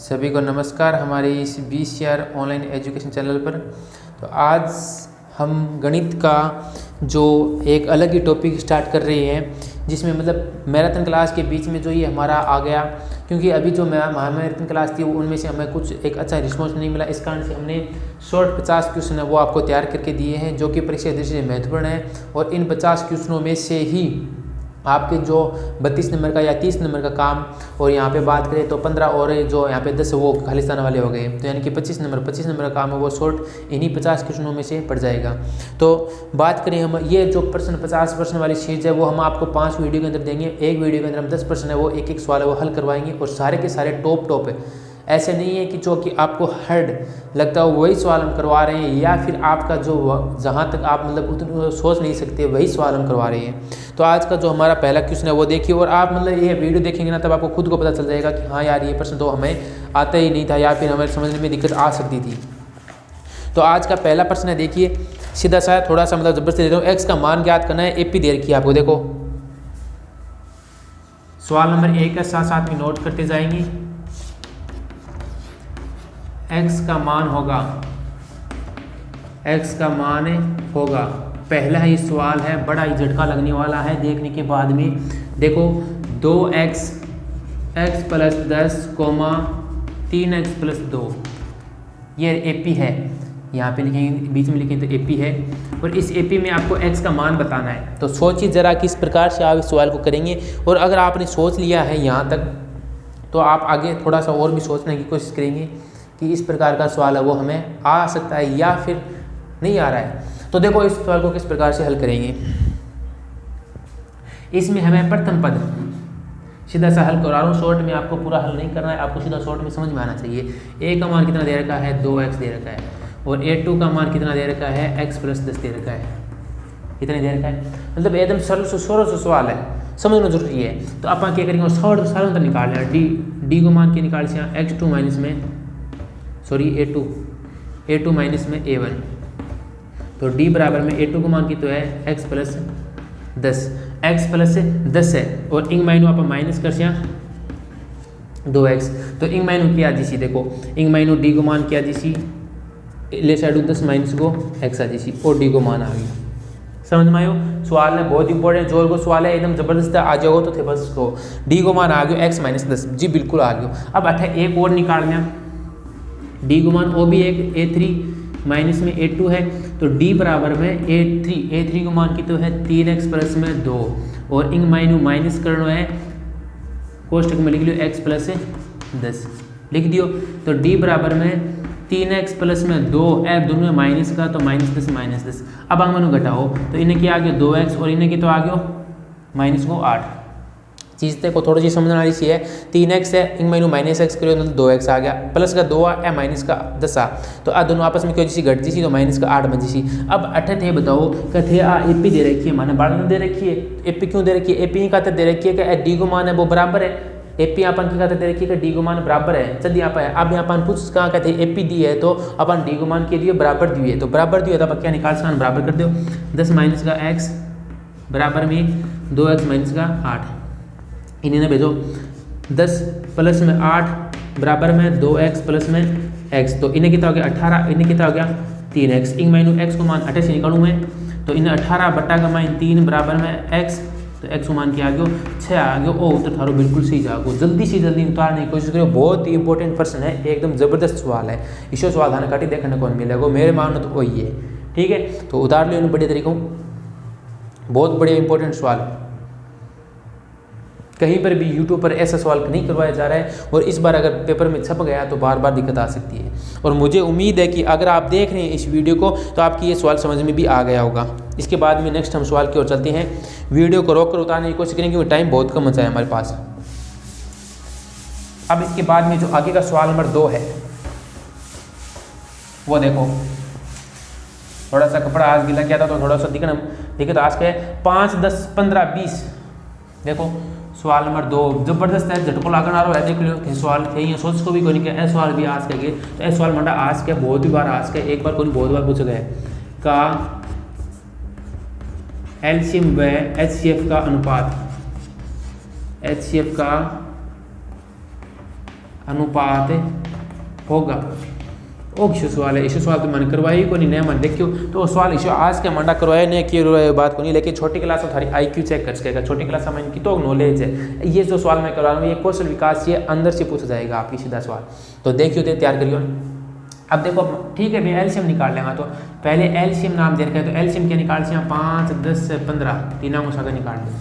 सभी को नमस्कार हमारे इस BCR ऑनलाइन एजुकेशन चैनल पर। तो आज हम गणित का जो एक अलग ही टॉपिक स्टार्ट कर रहे हैं, जिसमें मतलब मैराथन क्लास के बीच में जो ये हमारा आ गया, क्योंकि अभी जो मैराथन क्लास थी उनमें से हमें कुछ एक अच्छा रिस्पॉन्स नहीं मिला। इस कारण से हमने शॉर्ट 50 क्वेश्चन है वो आपको तैयार करके दिए हैं, जो कि परीक्षा दृष्टि से महत्वपूर्ण है। और इन 50 क्वेश्चनों में से ही आपके जो 32 नंबर का या 30 नंबर का काम, और यहाँ पे बात करें तो 15 और जो यहाँ पे 10 वो खालिस्तान वाले हो गए, तो यानी कि 25 नंबर का काम है वो शॉर्ट इन्हीं 50 क्वेश्चनों में से पड़ जाएगा। तो बात करें हम ये जो प्रश्न 50% वाली चीज़ है वो हम आपको 5 वीडियो के अंदर देंगे। एक वीडियो के अंदर हम 10 प्रश्न है वो एक सवाल है वो हल करवाएंगे, और सारे के सारे टॉप है। ऐसे नहीं है कि जो कि आपको हार्ड लगता हो वही सवाल हम करवा रहे हैं, या फिर आपका जो जहाँ तक आप मतलब उतना सोच नहीं सकते वही सवाल हम करवा रहे हैं। तो आज का जो हमारा पहला क्वेश्चन है वो देखिए, और आप मतलब ये वीडियो देखेंगे ना तब आपको खुद को पता चल जाएगा कि हाँ यार ये प्रश्न तो हमें आता ही नहीं था, या फिर हमें समझने में दिक्कत आ सकती थी। तो आज का पहला प्रश्न है, देखिए सीधा सा थोड़ा सा मतलब जबरदस्ती देता हूँ। एक्स का मान ज्ञात करना है, एपी दे रखी है आपको। देखो सवाल नंबर 1 के साथ साथ में नोट करते जाएंगे। x का मान होगा पहला ही सवाल है, बड़ा ही झटका लगने वाला है देखने के बाद में। देखो 2x + 10, 3x + 2 ये एपी है। यहाँ पे लिखेंगे, बीच में लिखेंगे तो एपी है, और इस एपी में आपको x का मान बताना है। तो सोचिए ज़रा किस प्रकार से आप इस सवाल को करेंगे, और अगर आपने सोच लिया है यहाँ तक तो आप आगे थोड़ा सा और भी सोचने की कोशिश करेंगे कि इस प्रकार का सवाल है वो हमें आ सकता है या फिर नहीं आ रहा है। तो देखो इस सवाल को किस प्रकार से हल करेंगे। इसमें हमें प्रथम पद सीधा सा हल करा रहा हूँ, शॉर्ट में आपको पूरा हल नहीं करना है, आपको सीधा शॉर्ट में समझ में आना चाहिए। a का मान कितना दे रखा है, 2x दे रखा है, और a2 का मान कितना दे रखा है, x + 10 दे रखा है। कितने दे रखा है, मतलब एकदम सरल से सवाल है, समझना जरूरी है। तो आप क्या करेंगे, सारा तो निकाल लें। डी को मान के निकाल से x2 माइनस में a2 माइनस में a1, तो d बराबर में a2 को मान की तो है x + 10 है, और इंग माइनो आप माइनस कर से 2x, तो इंग माइनो क्या जी सी, देखो इंग माइनो d को मान क्या जी सी, ले साइड 10 माइनस को x आ जी सी, और d को मान आ गया। समझ में आयो, सवाल है बहुत इंपॉर्टेंट, जोर को सवाल है, एकदम जबरदस्त आ जाओ तो थे बस को d को मान आ गया x - 10 जी बिल्कुल आ गया। अब अठा एक और निकालना, d को मान वो भी एक a3 माइनस में a2 है, तो d बराबर में a3 को मान की तो है 3x + 2, और इंग माइनू माइनस करना है, कोष्टक में लिख लियो x + 10 लिख दियो। तो d बराबर में 3x + 2, ऐप दोनों में माइनस का, तो -10 अब हम मनु घटाओ, तो इन्हें क्या आ गया 2x, और इन्हें की तो आ गया -8। चीज़ देखो थोड़ी सी समझने वाली सी है, 3x है, इंग माइनू -x करो तो 2x आ गया, प्लस का 2 आ माइनस का 10 आ, तो आ दोनों आपस में क्यों जी घट जी, तो -8 बन जी। अब अठे थे बताओ कहते एपी दे रखी है, माने बारह दे रखी है, एपी क्यों दे रखी है, एपी का दे रखी है कि डी को मान है वो बराबर है, एपी अपन की कहते दे रखी है कि डी को मान बराबर है। चल यहाँ पर अब यहाँ अपन पूछ कहाँ कहते हैं एपी दी है, तो अपन डी को मान के लिए बराबर दिए, तो बराबर दिए तो अपन क्या निकाल सकते, बराबर कर दो 10 माइनस का x बराबर में 2x माइनस का 8, इन्हें भेजो 10 + में 8 बराबर में 2x + में x, तो इन्हें कितना हो गया 18, इन्हें कितना हो गया 3x, इंग माइनू x को मान 28 से निकालूँ मैं, तो इन्हें 18 बटा का मान 3 बराबर में x, तो x को मान के आ गया 6 आ गया। ओ उत्तर थारो बिल्कुल सही जाओ, जल्दी उतारने की कोशिश करो, बहुत ही इंपॉर्टेंट प्रश्न है, एकदम जबरदस्त सवाल है। इसे सवाल धान काटी देखने को मिलेगा, मेरे मानो तो वही है, ठीक है। तो उतार लियो बढ़िया तरीकों, बहुत बढ़िया इंपॉर्टेंट सवाल, कहीं पर भी यूट्यूब पर ऐसा सवाल नहीं करवाया जा रहा है, और इस बार अगर पेपर में छप गया तो बार बार दिक्कत आ सकती है। और मुझे उम्मीद है कि अगर आप देख रहे हैं इस वीडियो को तो आपकी ये सवाल समझ में भी आ गया होगा। इसके बाद में नेक्स्ट हम सवाल की ओर चलते हैं, वीडियो को रोक कर उतारने की कोशिश करेंगे क्योंकि टाइम बहुत कम बचा है हमारे पास। अब इसके बाद में जो आगे का सवाल नंबर 2 है वो देखो, थोड़ा सा कपड़ा आज गीला किया था तो थोड़ा सा दिक्कत आज के 5, 10, 15, 20। देखो सवाल नंबर 2 जबरदस्त है, झटको लागन आ रहा है, देख लो सवाल थे ये सोच को भी कोई नहीं, ऐसा सवाल भी आज के गए, तो ऐसा सवाल मंडा आज के बहुत ही बार आज के, एक बार कोई बहुत बार पूछा गया का एलसीएम व एचसीएफ का अनुपात, एचसीएफ का अनुपात होगा। ओ इशू सवाल है, इशू सवाल तो मैंने करवाई को नहीं, नया मैंने देखियो तो सवाल इशू आज के मंडा करवाया नहीं कि बात को नहीं, लेकिन छोटी क्लास में थारी IQ चेक कर सकेगा, छोटी क्लास में कितो नॉलेज है। ये जो सवाल मैं करवा रहा हूँ ये कौशल विकास ये अंदर से पूछा जाएगा आपकी सीधा सवाल, तो देखियो तो तैयार करियो। अब देखो ठीक है, मैं एलसीएम निकाल लेंगे, तो पहले एलसीएम नाम दे रखा है, तो एलसीएम क्या निकाल से 5, 10, 15 तीनों को सागर निकाल दो।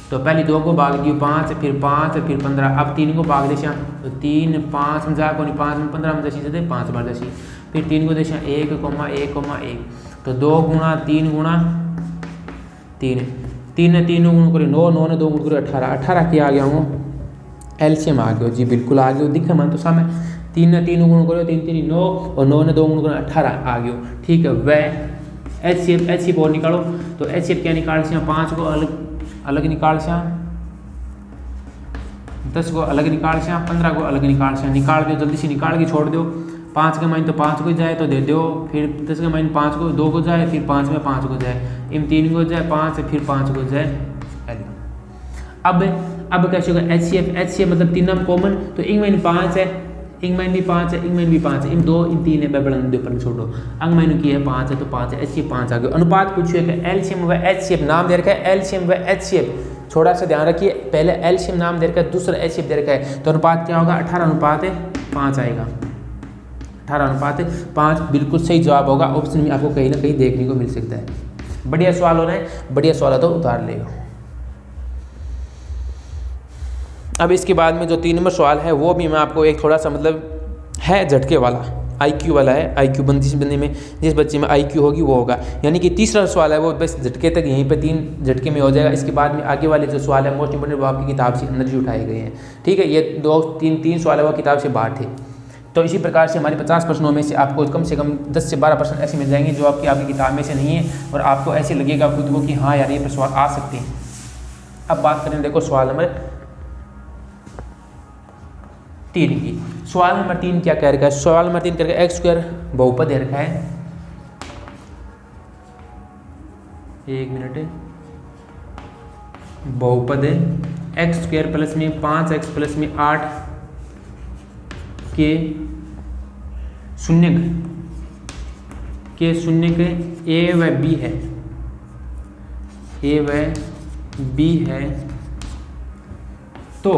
तो पहले 2 को भाग दियो 5, फिर 5, फिर 15, अब 3 को भाग देशा, तो 3, 5 मजा को नहीं 5 में 15 में दसी से 5 बार दसी, फिर 3 को देशा 1,1,1, तो 2 गुणा 3 गुणा 3, 3 ने 3 गुण करो 9, 9 ने 2 गुण करो 18, 18 के आ गया हूँ एलसीएम आ गया जी, बिल्कुल आ गया दिखे मन तो सामने, 3 ने 3 गुण करो 3 3 9 और 9 ने 2 गुण करो 18 आ गया। ठीक है, वह एचसीएफ और निकालो, तो एचसीएफ क्या निकाल से 5 को अलग निकाल से, 10 को अलग निकाल से, 15 को अलग निकाल से, निकाल दो जल्दी से, निकाल के छोड़ दो। 5 के माइन तो 5 को जाए तो दे दो, फिर 10 के माइन 5 को 2 को जाए, फिर 5 में 5 को जाए, इन 3 को जाए 5, फिर 5 को जाए। अब कैसे होगा एचसीएफ मतलब 3 नाम कॉमन, तो इंग माइन 5 है, इंग माइन भी 5 है, इंग माइन भी 5 है, इन 2 इन 3 है, मैं बड़ा ऊपर छोड़ो, अंग माइन की है 5 है तो 5 है, एचसीएफ 5 आ गया। अनुपात पूछिए कि एलसीएम व एचसीएफ नाम दे रखा है, एलसीएम व एचसीएफ थोड़ा सा ध्यान रखिए, पहले एलसीएम नाम दे रखा है, दूसरा एचसीएफ दे रखा है, तो अनुपात क्या होगा 18:5 आएगा, 18:5 बिल्कुल सही जवाब होगा। ऑप्शन में आपको कहीं ना कहीं देखने को मिल सकता है। बढ़िया सवाल हो रहा है, बढ़िया सवाल है तो उतार लेगा। अब इसके बाद में जो 3 नंबर सवाल है वो भी मैं आपको एक थोड़ा सा मतलब है झटके वाला, IQ वाला है, IQ बंदी बंदे में जिस बच्चे में IQ होगी वो होगा, यानी कि तीसरा सवाल है वो बस झटके तक यहीं पे 3 झटके में हो जाएगा। इसके बाद में आगे वाले जो सवाल है मोस्ट इंपोर्टेंट वो आपकी किताब से अंदर से उठाए गए हैं। ठीक है, ये 2-3 सवाल है वो किताब से बाहर थे। तो इसी प्रकार से हमारे 50 प्रश्नों में से आपको कम से कम 10 से 12% ऐसे मिल जाएंगे जो आपकी किताब में से नहीं है, और आपको ऐसे लगेगा खुद को कि हाँ यार ये सवाल आ सकते हैं। अब बात करें देखो सवाल नंबर 3 की। सवाल नंबर 3 क्या कह रखा है, सवाल नंबर 3 करके x² बहुपद दे रखा है, 1 मिनट है, बहुपद है x² प्लस में 5x प्लस में 8 के शून्य a व b है, a व b है, तो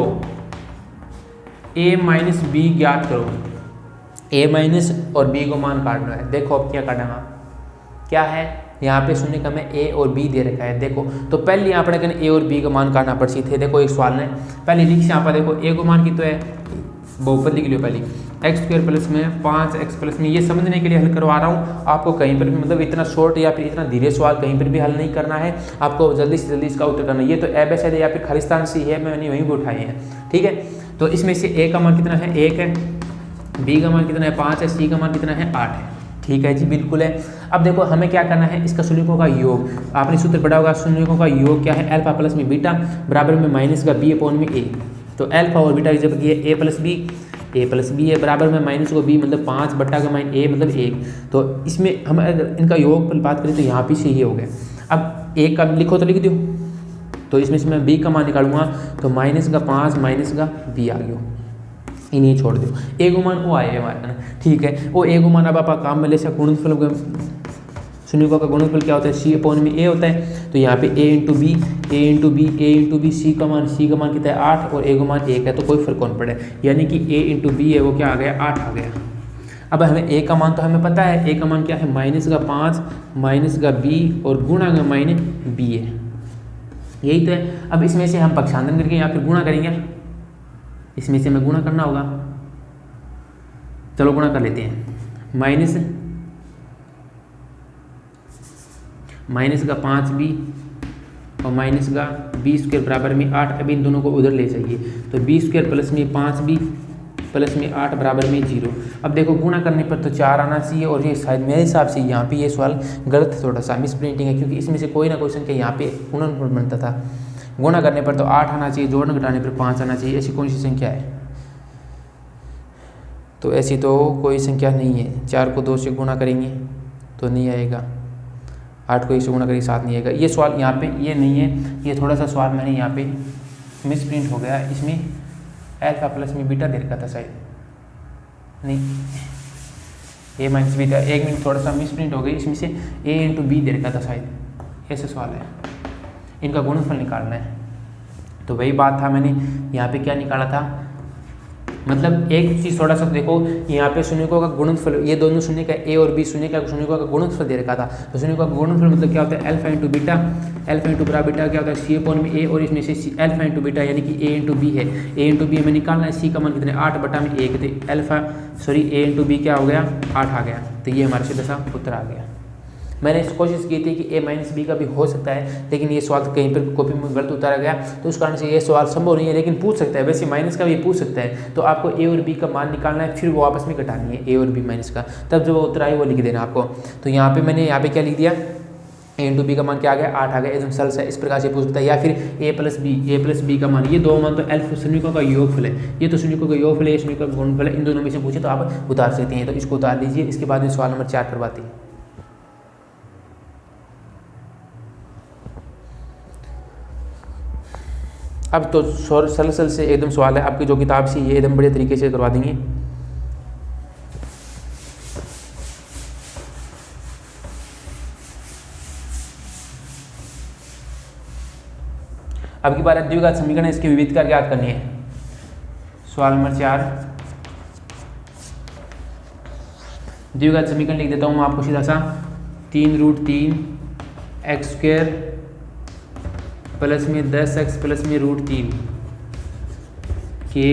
a माइनस बी ज्ञात करो। a माइनस और b को मान काटना है। देखो अब क्या काटेगा, क्या है यहाँ पे शून्य का में a और b दे रखा है। देखो तो पहले यहाँ पर a और b का मान काटना पड़ती थे। देखो एक सवाल ने पहले लिख से यहाँ पर देखो a को मान की तो है बहुपद लिख लियो पहले, x² प्लस में 5x प्लस में, ये समझने के लिए हल करवा रहा हूँ आपको, कहीं पर भी मतलब इतना शॉर्ट या फिर इतना धीरे सवाल कहीं पर भी हल नहीं करना है, आपको जल्दी से जल्दी इसका उत्तर करना है। ये तो एबेसेड या फिर खालिस्तान से है, मैंने वहीं पर उठाए हैं। ठीक है, तो इसमें से a का मान कितना है 1 है, b का मान कितना है 5 है, c का मान कितना है 8 है। ठीक है जी, बिल्कुल है। अब देखो हमें क्या करना है, इसका शून्यकों का योग, आपने सूत्र पढ़ा होगा, शून्यकों का योग क्या है, अल्फा प्लस में बीटा बराबर में माइनस का b अपॉन में a। तो अल्फा और बीटा जब ये a प्लस बी है बराबर में माइनस को b मतलब 5 बट्टा का माइन a मतलब 1। तो इसमें हम अगर इनका योग पर बात करें तो यहाँ पे से ये हो गया। अब a का लिखो तो लिख दो, तो इसमें से मैं b का मान निकालूंगा तो माइनस का 5 माइनस का b आ गया, इन्हें छोड़ दो, a को मान वो आए हमारे। ठीक है, वो a को मान अब आप काम में ले सकते, गुणनफल शून्यकों का गुणनफल क्या होता है, c अपॉन में a होता है। तो यहाँ पे a इंटू बी c का मान कितना है 8 और a का मान 1 है, तो कोई फर्क कौन पड़े, यानी कि a इंटू बी है वो क्या आ गया 8 आ गया। अब हमें a का मान तो हमें पता है, a का मान क्या है माइनस का 5 माइनस का b और गुणा का माइन b है, यही तो है। अब इसमें से हम पक्षांतरण करके या फिर गुणा करेंगे, इसमें से हमें गुणा करना होगा, चलो गुणा कर लेते हैं। माइनस का 5b और माइनस का b² बराबर में 8। अब इन दोनों को उधर ले जाइए, तो b² प्लस में 5b प्लस में 8 बराबर में 0। अब देखो गुणा करने पर तो 4 आना चाहिए, और ये शायद मेरे हिसाब से यहाँ पे ये सवाल गलत है, थोड़ा सा मिस प्रिंटिंग है, क्योंकि इसमें से कोई ना कोई संख्या यहाँ पे गुणनफल बनता था। गुणा करने पर तो 8 आना चाहिए, जोड़ने घटाने पर 5 आना चाहिए, ऐसी कौन सी संख्या है, तो ऐसी तो कोई संख्या नहीं है। 4 को 2 से गुणा करेंगे तो नहीं आएगा, 8 को 1 से गुणा करेंगे 7 नहीं आएगा। ये सवाल यहाँ पे ये नहीं है, ये थोड़ा सा सवाल मैंने यहाँ पे मिस प्रिंट हो गया, इसमें अल्फा प्लस में बीटा दे रखा था शायद, नहीं ए माइनस बीटा, 1 मिनट थोड़ा सा मिसप्रिंट हो गई, इसमें से ए इंटू बी दे रखा था शायद, ऐसे सवाल है। इनका गुणनफल निकालना है, तो वही बात था, मैंने यहाँ पे क्या निकाला था, मतलब एक चीज़ थोड़ा सा देखो, यहाँ पे शून्यकों का गुणनफल, ये दोनों शून्य का ए और बी शून्यकों का गुणनफल दे रखा था, तो शून्यकों का गुणनफल मतलब क्या होता है, alpha into beta, alpha into बराबर बीटा क्या होता है सी अपॉन में ए, और इसमें से अल्फा इंटू बीटा यानी कि ए इंटू बी है, ए इंटू बी हमें निकालना है, सी का मान कितने 8/1, तो अल्फा सॉरी ए इंटू बी क्या हो गया 8 आ गया, तो ये हमारा सीधा सा उत्तर आ गया। मैंने इस कोशिश की थी कि ए माइनस बी का भी हो सकता है, लेकिन ये सवाल कहीं पर कॉपी में गलत उतारा गया, तो उस कारण से ये सवाल संभव नहीं है, लेकिन पूछ सकता है, वैसे माइनस का भी पूछ सकता है। तो आपको ए और बी का मान निकालना है, फिर वो आपस में घटानी है ए और बी माइनस का, तब जो उत्तर आए वो लिख देना आपको। तो यहाँ पे मैंने यहाँ पे क्या लिख दिया, ए इंटू बी का मान क्या आ गया 8 आ गया, एकदम सरल से इस प्रकार से पूछ सकता है। या फिर ए प्लस बी का मान, ये दो मान तो अल्फा शून्यकों का योगफल है, ये तो शून्यकों का योगफल है, शून्यकों का गुणनफल है, इन दोनों में से पूछे तो आप उतार सकते हैं, तो इसको उतार लीजिए। इसके बाद में सवाल नंबर 4 करवाते हैं। अब तो सरल से एकदम सवाल है, आपकी जो किताब से ये एकदम बड़े तरीके से करवा देंगे। अब की बार द्विघात समीकरण, इसके विविधता ज्ञात करनी है। सवाल नंबर 4, द्विघात समीकरण लिख देता हूँ मैं आपको सीधा सा, 3√3 एक्स स्क्वायर प्लस में 10x प्लस में √3 के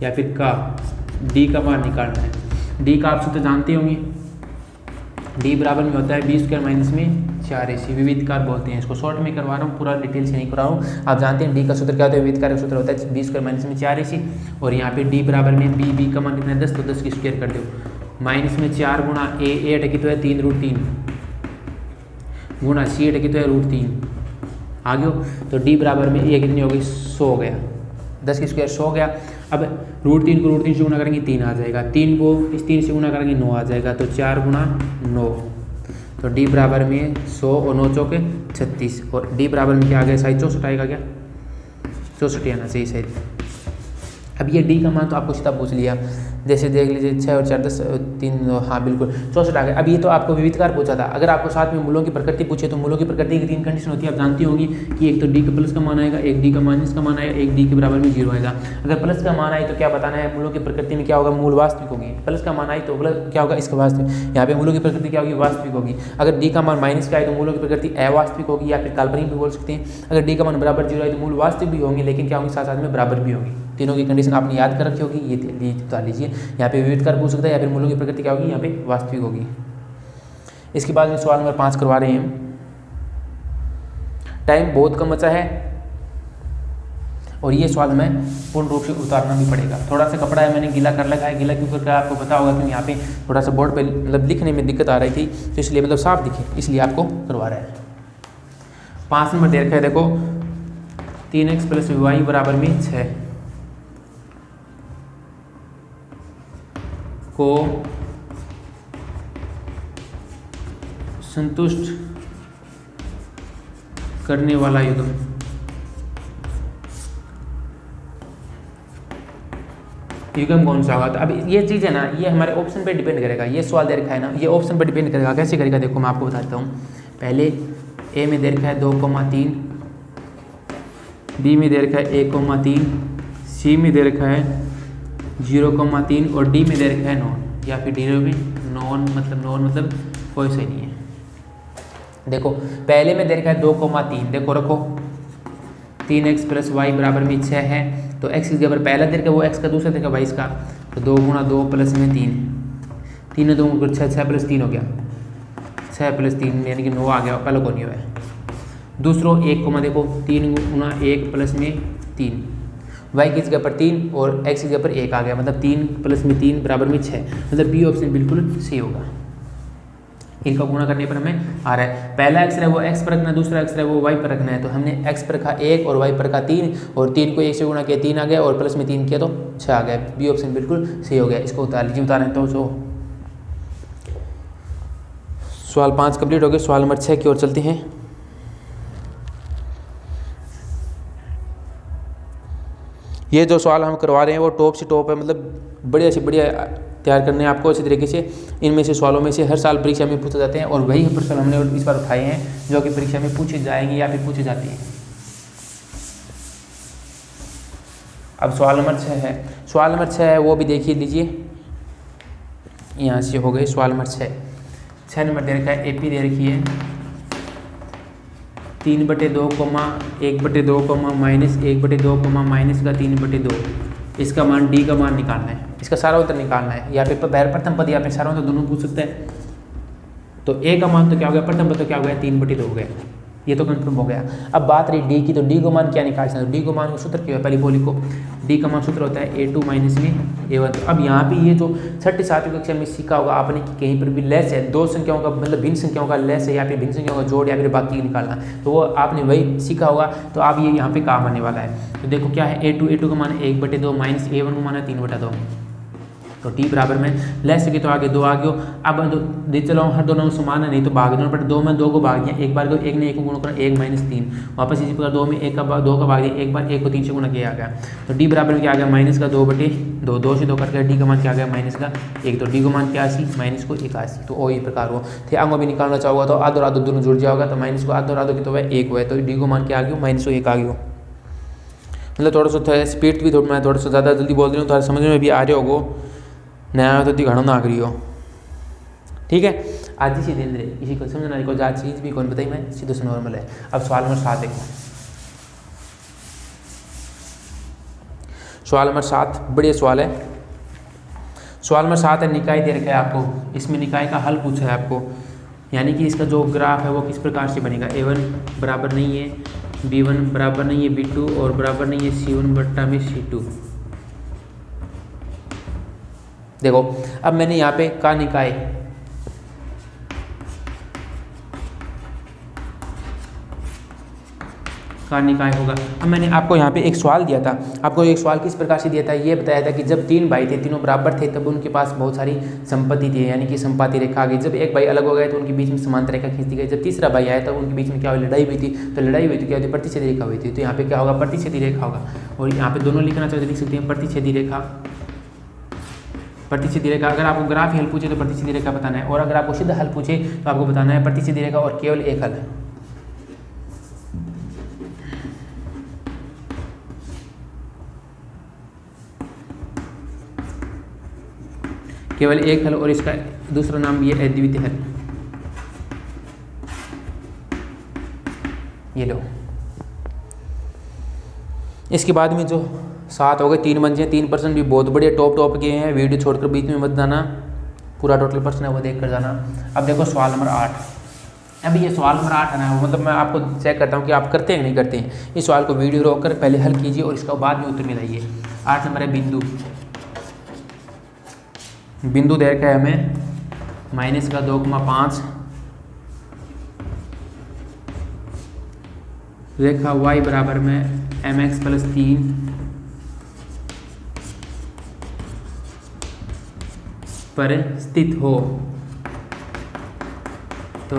या फिर का d का मान निकालना है। d का आप सूत्र जानते होंगे, d बराबर में होता है b² माइनस में 4ac, विविधकार बोलते हैं इसको, शॉर्ट में करवा रहा हूँ, पूरा डिटेल से नहीं करवा रहा हूँ। आप जानते हैं d का सूत्र क्या होता है, विविधकार का सूत्र होता है b² माइनस में 4ac, और यहाँ पे d बराबर में b का मान कितना है 10, तो 10 की स्क्वायर कर दो, माइनस में 4 गुणा a अटकी तो है 3√3 गुणा c अटकी तो है √3 आ गया, तो d बराबर में ये कितनी हो गई 100 हो गया, 10 की स्क्वायर 100 हो गया। अब √3 को √3 से गुणा करेंगे 3 आ जाएगा, 3 को इस 3 से गुणा करेंगे 9 आ जाएगा, तो 4 गुणा 9, तो d बराबर में 100 और 9 चौके 36, और d बराबर में क्या आ गया शायद 64 आएगा, क्या 64 आना चाहिए शायद। अब ये d का मान तो आपको सीधा पूछ लिया, जैसे देख लीजिए 6 और 4 10 3, हाँ बिल्कुल 64 आ गया। अब ये तो आपको विविधकार पूछा था, अगर आपको साथ में मूलों की प्रकृति पूछे तो मूलों की प्रकृति की 3 कंडीशन होती है, आप जानती होंगी कि एक तो d का प्लस का मान आएगा, एक d का माइनस का मान आएगा, एक d के बराबर में 0 आएगा। अगर प्लस का मान आए तो क्या बताना है, मूलों की प्रकृति में क्या होगा, मूल वास्तविक होगी, प्लस का मान आए तो क्या होगा इसका वास्तविक, यहाँ पे मूलों की प्रकृति क्या होगी वास्तविक होगी। अगर d का मान माइनस का आए तो मूलों की प्रकृति अवास्तविक होगी या फिर काल्पनिक भी बोल सकते हैं। अगर d का मान बराबर 0 आए तो मूल वास्तविक भी होंगे, लेकिन क्या होंगे साथ साथ में बराबर भी होंगी। तीनों की कंडीशन आपने याद कर रखी होगी, ये बता लीजिए। यहाँ पे विविधकार पूछ सकता है या फिर मूलों की प्रकृति क्या होगी, यहाँ पे वास्तविक होगी। इसके बाद में सवाल नंबर 5 करवा रहे हैं। टाइम बहुत कम बचा है और ये सवाल हमें पूर्ण रूप से उतारना भी पड़ेगा। थोड़ा सा कपड़ा है मैंने गीला कर रखा है, गीला क्यों करके आपको पता होगा क्योंकि यहाँ पे थोड़ा सा बोर्ड पे मतलब लिखने में दिक्कत आ रही थी, तो इसलिए मतलब साफ दिखे इसलिए आपको करवा रहा है। 5 नंबर दे रखा है, देखो 3x प्लस y बराबर में 6 को संतुष्ट करने वाला युग्म कौन सा होगा। तो अब ये चीज़ है ना, ये हमारे ऑप्शन पे डिपेंड करेगा। ये सवाल दे रखा है ना, ये ऑप्शन पे डिपेंड करेगा। कैसे करेगा देखो मैं आपको बताता हूँ। पहले ए में दे रखा है 2,3, बी में दे रखा है 1,3, सी में दे रखा है 0,3 और डी में दे रखा है नॉन, या फिर डी में नॉन मतलब कोई सही नहीं है। देखो पहले में दे रखा है 2,3, देखो रखो 3x प्लस वाई बराबर में 6 है, तो x की जगह पर पहला दे रखा है वो x का, दूसरा दे रखा है 22 का, तो 2 गुणा 2 प्लस में 3, 3 2 6, 6 प्लस 3 हो गया, 6 प्लस 3 यानी कि 9 आ गया, पहले को नहीं हुआ है। दूसरों 1 को देखो 3 गुणा 1 प्लस में 3, y की जगह पर 3 और x की जगह पर 1 आ गया, मतलब 3 प्लस में 3 बराबर में 6, मतलब बी ऑप्शन बिल्कुल सही होगा। इनका गुणा करने पर हमें आ रहा है, पहला x है वो x पर रखना है, दूसरा x है वो y पर रखना है, तो हमने x पर रखा 1 और y पर रखा 3 और 3 को 1 से गुणा किया 3 आ गया और प्लस में 3 किया तो 6 आ गया। बी ऑप्शन बिल्कुल सही हो गया। इसको उतार लीजिए, उतारें तो सवाल 5 कंप्लीट हो गए। सवाल नंबर 6 की ओर चलते हैं। ये जो सवाल हम करवा रहे हैं वो टॉप से टॉप है, मतलब बढ़िया से बढ़िया तैयार करने हैं आपको। इसी तरीके से इनमें से सवालों में से हर साल परीक्षा में पूछे जाते हैं और वही प्रश्न हमने इस बार उठाए हैं जो कि परीक्षा में पूछे जाएंगे या फिर पूछे जाते हैं। अब सवाल नंबर 6 है। सवाल नंबर 6 है वो भी देखिए लीजिए, यहाँ से हो गए सवाल नंबर 6 नंबर दे रखा है, एपी दे रखी है 3/2, 1/2, -1/2, माइनस का 3/2। इसका मान डी का मान निकालना है, इसका सारा उत्तर निकालना है। या फिर प्रथम पद या फिर सारा उत्तर दोनों पूछ सकते हैं। तो ए का मान तो क्या हो गया, प्रथम पद तो क्या हो गया 3/2 हो गया, ये तो कंफर्म हो गया। अब बात रही डी की, तो डी को मान क्या निकाल सकते हैं। डी को मान का सूत्र क्या है, पहले बोली को डी का मान सूत्र होता है A2 माइनस में A1। तो अब यहाँ पे ये जो 6ठी 7वीं कक्षा में सीखा होगा आपने कि कहीं पर भी लेस है, दो संख्याओं का मतलब भिन्न संख्याओं का लेस है या फिर भिन्न संख्याओं का जोड़ या फिर बाकी निकालना, तो वो आपने वही सीखा होगा। तो आप ये यहाँ पे काम आने वाला है। तो देखो क्या है, A2 का मान 1/2 माइनस A1 का मान है 3/2। तो टी बराबर में लेस की तो आगे 2 आ गयो। अब दे चलो हर दोनों समान है, नहीं तो भाग देना पड़े। 2 में 2 को भाग दिया, एक बार को 1 ने 1 को गुणा करा 1 - 3, वापस इसी प्रकार 2 में 1 का 2 का भाग दिया, एक बार 1 को 3 से गुणा किया आ गया। तो डी बराबर में क्या आ गया, -2/2, 2 से 2 कट गया, डी का मान क्या आ गया -1। तो डी का मान 81, माइनस को 81। तो वही प्रकार हो थे अंगों भी निकालना चाहोगा तो आधो आधो दोनों जुड़ जाओगा, तो माइनस को आधो की तो वह 1 हुआ है। तो डी को मान क्या आ गया -1 आ गया। मतलब थोड़ा सा स्पीड भी मैं थोड़ा सा ज़्यादा जल्दी बोल रही हूँ, थोड़ा समझ में भी आ रहे होगो, नया तो घणो ना करी हो, ठीक है। आज ही दिन रहे इसी को समझना को जा चीज़ भी कौन बताई, मैं सीधे से नॉर्मल है। अब सवाल नंबर 7 देखो, सवाल नंबर 7 बढ़िया सवाल है। सवाल नंबर 7 है, निकाय दे रखा है आपको, इसमें निकाय का हल पूछा है आपको, यानी कि इसका जो ग्राफ है वो किस प्रकार से बनेगा। A1 बराबर नहीं है B1, बराबर नहीं है B2 और बराबर नहीं है C1 बट्टा में C2। देखो अब मैंने यहाँ पे का निकाय होगा। अब मैंने आपको यहाँ पे एक सवाल दिया था, आपको एक सवाल किस प्रकार से दिया था, ये बताया था कि जब 3 भाई थे, तीनों बराबर थे, तब उनके पास बहुत सारी संपत्ति थी, यानी कि संपत्ति रेखा आ गई। जब एक भाई अलग हो गए तो उनके बीच में समांतर रेखा खींच दी गई। जब तीसरा भाई आया तब उनके बीच में क्या हुई, लड़ाई हुई थी। तो लड़ाई हुई तो क्या होती, प्रतिच्छेदी रेखा हुई थी। तो यहाँ पे क्या होगा, प्रतिच्छेदी रेखा होगा। और यहाँ पे दोनों लिखना चाहते लिख सकते हैं, प्रतिच्छेदी रेखा, प्रतिच्छेदी रेखा। अगर आपको ग्राफ हल पूछे तो प्रतिच्छेदी रेखा बताना है, और अगर आपको सीधा हल पूछे तो आपको बताना है प्रतिच्छेदी रेखा और केवल एक हल है। केवल एक हल, और इसका दूसरा नाम भी है अद्वितीय हल। ये लो, इसके बाद में जो 7 हो गए, 3 बन जाए। 3% भी बहुत बढ़िया टॉप के हैं, वीडियो छोड़कर बीच में मत जाना, पूरा टोटल प्रश्न है वो देख कर जाना। अब देखो सवाल नंबर 8। अब ये सवाल नंबर 8 है ना, मतलब मैं आपको चेक करता हूँ कि आप करते हैं कि नहीं करते हैं। इस सवाल को वीडियो रोक कर पहले हल कीजिए और इसका बाद में उत्तर मिलाइए। 8 नंबर है बिंदु। बिंदु दे रखा है हमें -2,5 रेखा y बराबर में mx + 3 पर स्थित हो। तो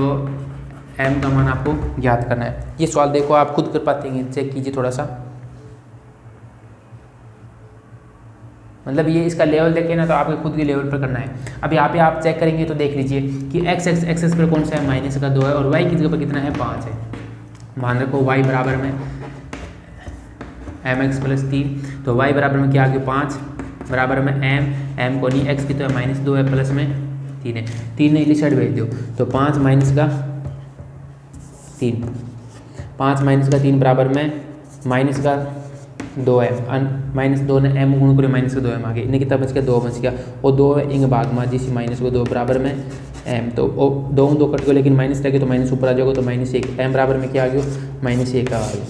m का मान आपको ज्ञात करना है। ये सवाल देखो आप खुद कर पाते हैं, चेक कीजिए थोड़ा सा। मतलब ये इसका लेवल देखें ना तो आपके खुद के लेवल पर करना है। अब यहाँ पे आप चेक करेंगे तो देख लीजिए कि एक्स पर कौन सा है, -2 है, और y की जगह पर कितना है, 5 है। मान रखो y बराबर में mx + 3, तो y बराबर में क्या आ गया, 5 बराबर में m को नहीं, x की तो -2 है, प्लस में 3 है, 3 ने इली साइड भेज दो। तो 5 - 3, 5 - 3 बराबर में -2 है, -2 ने m गुण करे -2 m आ गया, इन्हें कितना बच गया, 2 बच गया, और 2 है इंग भाग में जिस -2 बराबर में m। तो 2 कट गए, लेकिन माइनस रह गए तो माइनस ऊपर आ जाएगा, तो -1 m बराबर में क्या आ गया, -1 आ गया।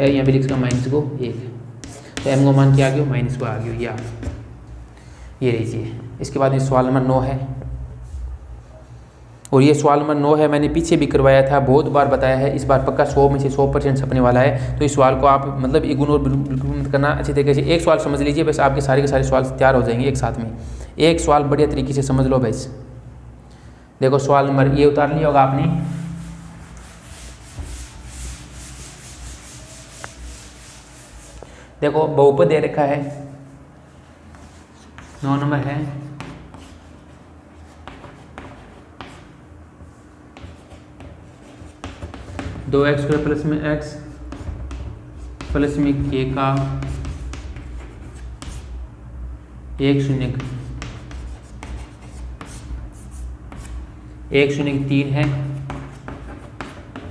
यहाँ पे लिख सकता -1, तो m का मान क्या आ गया, -2 आ गया। ये लीजिए। इसके बाद सवाल नंबर 9 है, और ये सवाल नंबर 9 है, मैंने पीछे भी करवाया था, बहुत बार बताया है, इस बार पक्का 100 में से 100% छपने वाला है। तो इस सवाल को आप मतलब इग्नोर बिल्कुल मत करना, अच्छी तरीके से एक सवाल समझ लीजिए, बस आपके सारे के सारे सवाल तैयार हो जाएंगे एक साथ में। एक सवाल बढ़िया तरीके से समझ लो बस। देखो सवाल नंबर ये उतार लिया होगा आपने, देखो बहुपद दे रखा है, 9 नंबर है, दो एक्स स्क्वायर प्लस में एक्स प्लस में के का 1 शून्य 1 शून्य 3 है,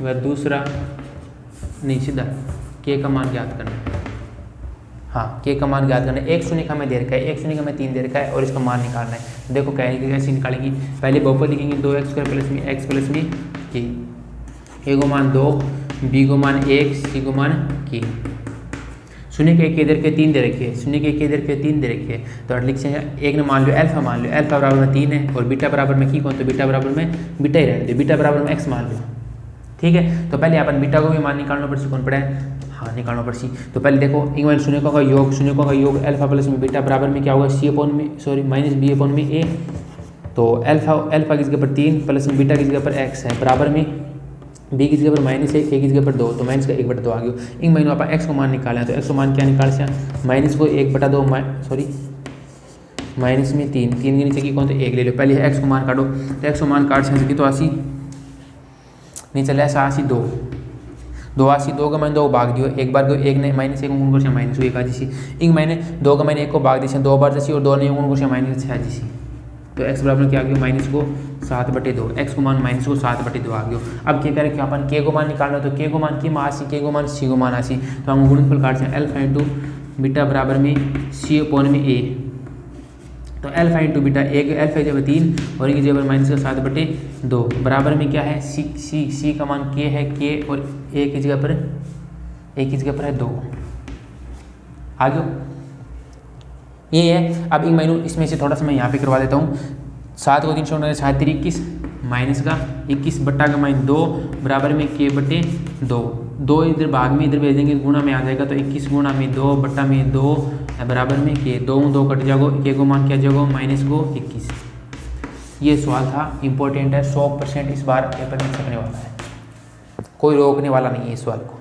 वह दूसरा नहीं सीधा के का मान ज्ञात करना है। हाँ, के का मान ज्ञात करना है। 1 शून्य का हमें दे रखा है, 1 शून्य का हमें 3 दे रखा है और इसका मान निकालना है। देखो कैसे निकालेंगी, पहले बहुपद लिखेंगे 2x स्क्वायर प्लस में एक्स प्लस में के, ए को मान 2, बी को मान 1, सी को मान के। शून्य के एक इधर के 3 दे रखे, शून्य के एक इधर के 3 दे रखे, तो लिख से एक ने मान लो अल्फा मान लो, अल्फा बराबर में 3 है और बीटा बराबर में की कौन, तो बीटा बराबर में बीटा ही रहने दो, बीटा बराबर में एक्स मान लो। ठीक है, तो पहले अपन बीटा को भी मान निकालना पड़सी, कौन पड़ा है, हाँ निकालना पड़सी। तो पहले देखो इंग शून्यकों का योग, शून्यकों का योग अल्फा प्लस में बीटा बराबर में क्या होगा, सी अपॉन में सॉरी माइनस बी अपॉन में ए। तो अल्फा किसके ऊपर 3 प्लस में बीटा किसके ऊपर एक्स है, बराबर में बी किसके ऊपर -1, ए किसके ऊपर 2, तो माइनस का 1/2 आ गया। इंग महीनों आप एक्स को मान निकाला है, तो एक्स को मान क्या निकाल से, माइनस को 1/2 सॉरी माइनस में 3 के नीचे की कौन, तो 1 ले लो। पहले एक्स को मान काटो, तो एक्स को मान काट से तो 80 नहीं चले, 80 2 80 2 का मैंने 2 भाग दियो, एक बार को 1 ने -1 गुण कर माइनस 1 आजी, इंग मैंने 2 का मैंने 1 को भाग दी 2 बार जैसी और 2 ने गुण कर -6 जी। तो एक्स बराबर क्या आ गया, माइनस को 7/2, एक्स को मान माइनस को 7/2 आ गया। अब क्या करें, क्या अपन के को मान निकालना, तो के को मान की मासी, के को मान सी को मान आसी, तो हम गुणनफल काट से अल्फा इंटू बीटा बराबर में सी अपॉन में ए। तो अल्फा इंटू बीटा, एक अल्फा जगह 3 और एक जगह माइनस का 7/2 बराबर में क्या है, सी का मान के है, के और ए की जगह पर है 2 आ गया। ये है। अब इन महीनों इसमें से थोड़ा सा मैं यहाँ पे करवा देता हूँ। 7 को 3 से 7 21 माइनस का 21 बट्टा का -2 बराबर में के बटे 2 इधर भाग में इधर भेज देंगे, गुणा में आ जाएगा, तो 21 गुणा में 2 बट्टा में 2 बराबर में के 2 कट जाएगा, के को मान क्या जाएगा माइनस को 21। ये सवाल था, इंपॉर्टेंट है, 100% इस बार पेपर में छपने वाला है, कोई रोकने वाला नहीं है इस सवाल को।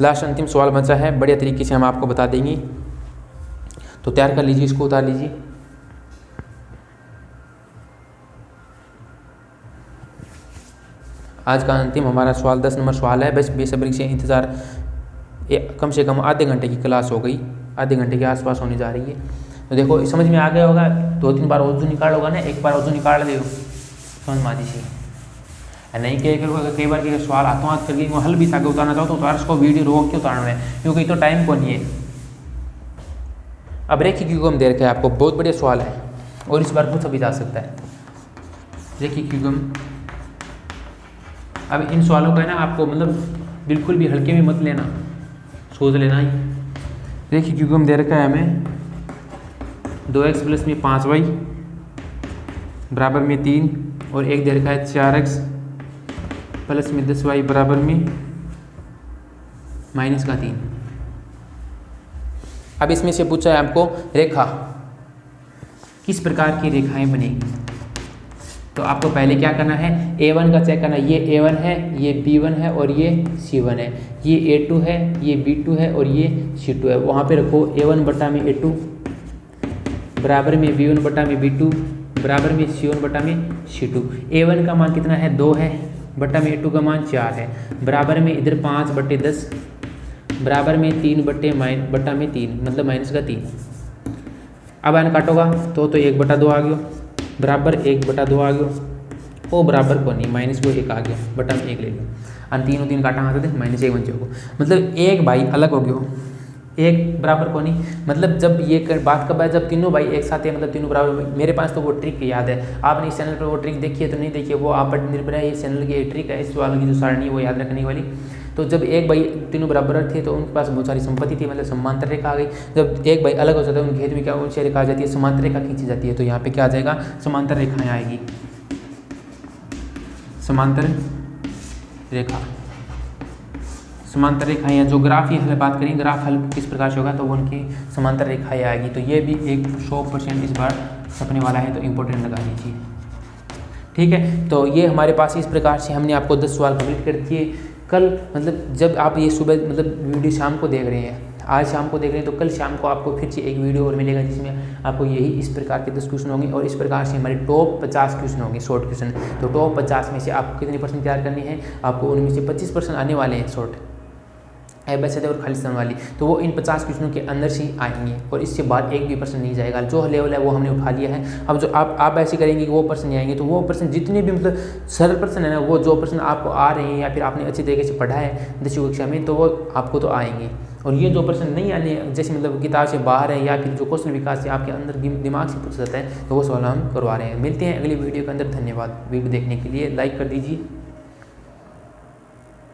लास्ट अंतिम सवाल बचा है, बढ़िया तरीके से हम आपको बता देंगे, तो तैयार कर लीजिए, इसको उतार लीजिए। आज का अंतिम हमारा सवाल 10 नंबर सवाल है, बस बेसब्री से इंतज़ार, कम से कम आधे घंटे की क्लास हो गई, आधे घंटे के आसपास होने जा रही है। तो देखो समझ में आ गया होगा, 2-3 बार वजू निकाल होगा ना, एक बार वजू निकाल दे समझ में आ जी। नहीं कई बार के सवाल हाथों हाथ करके वो हल भी ताकि उतारना चाहो तो उतार, उसको वीडियो रोक के उतारना है, क्योंकि तो टाइम को नहीं है। अब रेखी क्यूगम दे रखा है आपको, बहुत बढ़िया सवाल है और इस बार पूछा भी जा सकता है रेखी क्यूगम। अब इन सवालों का है ना आपको मतलब बिल्कुल भी हल्के में मत लेना, सोच लेना ही। रेखी क्यूगम दे रखा है हमें 2x प्लस में 5y बराबर में 3 और एक दे रखा है 4x प्लस में 10y बराबर में माइनस का 3। अब इसमें से पूछा है आपको रेखा किस प्रकार की रेखाएं बनेगी। तो आपको पहले क्या करना है, A1 का चेक करना, ये A1 है, ये B1 है और ये C1 है, ये A2 है, ये B2 है और ये C2 है। वहाँ पे रखो A1 बटा में A2 बराबर में B1 बटा में B2 बराबर में C1 बटा में C2। A1 का मान कितना है 2 है, बटा में A2 का मान 4 है, बराबर में इधर 5/10 बराबर में 3 बटा में 3 मतलब माइनस का 3। अब एन काटोगा तो 1/2 आ गया बराबर 1/2 आ गया, वो बराबर को नहीं माइनस को 1 आ गया, बटा में 1 ले लो, और 3 काटा हाथ थे -1 बन जाएगा। मतलब एक भाई अलग हो गया, एक बराबर को नहीं, मतलब जब ये बात कब है जब तीनों भाई एक साथ है, मतलब तीनों बराबर। मेरे पास तो वो ट्रिक याद है, आपने इस चैनल पर वो ट्रिक देखी है तो नहीं देखी है, वो आप पर निर्भर है, इस चैनल की ट्रिक है, इस वालों की जो सारणी है वो याद रखने वाली। तो जब एक भाई तीनों बराबर थे तो उनके पास बहुत सारी संपत्ति थी, मतलब समांतर रेखा आ गई। जब एक भाई अलग हो जाता है उनके खेत में क्या ऊंची रेखा आ जाती है, समांतर रेखा खींची जाती है। तो यहाँ पे क्या आ जाएगा, समांतर रेखाएं आएगी, समांतर रेखा, समांतर रेखाएं। जो ग्राफ ही हल बात करें, ग्राफ हल किस प्रकार से होगा तो वो उनकी समांतर रेखाएं आएगी। तो ये भी एक 100% इस बार छपने वाला है, तो इम्पोर्टेंट लगा लीजिए। ठीक है, तो ये हमारे पास इस प्रकार से हमने आपको 10 सवाल कंप्लीट कर दिए। कल मतलब जब आप ये सुबह मतलब वीडियो शाम को देख रहे हैं, आज शाम को देख रहे हैं, तो कल शाम को आपको फिर से एक वीडियो और मिलेगा जिसमें आपको यही इस प्रकार के 10 क्वेश्चन होंगे और इस प्रकार से हमारे टॉप 50 क्वेश्चन होंगे शॉर्ट क्वेश्चन। तो टॉप 50 में से आपको कितनी परसेंट तैयार करनी है, आपको उनमें से 25% आने वाले हैं शॉर्ट एबैसिड और खालिस्तान वाली, तो वो इन 50 क्वेश्चनों के अंदर से ही आएंगे और इससे बाद एक भी पर्सन नहीं जाएगा। जो लेवल है वो हमने उठा लिया है। अब जो आप ऐसे करेंगे कि वो पर्सन नहीं आएंगे, तो वो पर्सन जितने भी मतलब सरल पर्सन है ना, वो जो पर्सन आपको आ रहे हैं या फिर आपने अच्छी तरीके से पढ़ा है 10वीं कक्षा में, तो वो आपको तो आएंगे। और ये जो पर्सन नहीं आने, जैसे मतलब किताब से बाहर है या फिर जो क्वेश्चन विकास से आपके अंदर दिमाग से पूछ जाता है, तो वो सवाल हम करवा रहे हैं। मिलते हैं अगली वीडियो के अंदर। धन्यवाद वीडियो देखने के लिए, लाइक कर दीजिए।